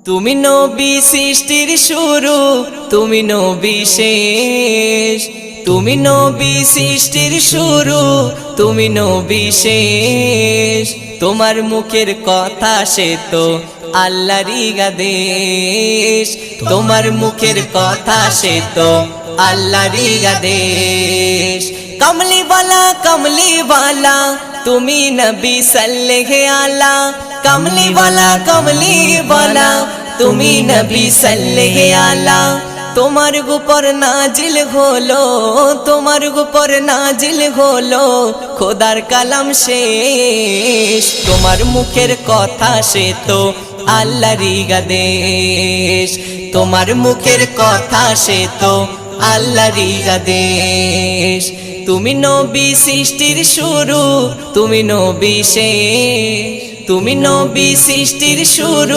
তুমি নবী সৃষ্টির শুরু, তুমি নবী শেষ। তুমি নবী সৃষ্টির শুরু, তুমি নবী শেষ। তোমার মুখের কথা সে তো আল্লাহরই আদেশ। তোমার মুখের কথা সে তো আল্লাহরই আদেশ। কমলি বালা তুমি নবী সাল্লেল্লাহু আলা। কমলি বালা তুমি নবী সাল্লেল্লাহু আলা। তোমার উপর নাজিল হলো, তোমার উপর নাজিল হলো খোদার কালাম শেষ। তোমার মুখের কথা সে তো আল্লাহরই আদেশ। তোমার মুখের কথা সে তো আল্লাহরই আদেশ। তুমি নবী সৃষ্টির শুরু, তুমি নবী শেষ। তুমি নবী সৃষ্টির শুরু।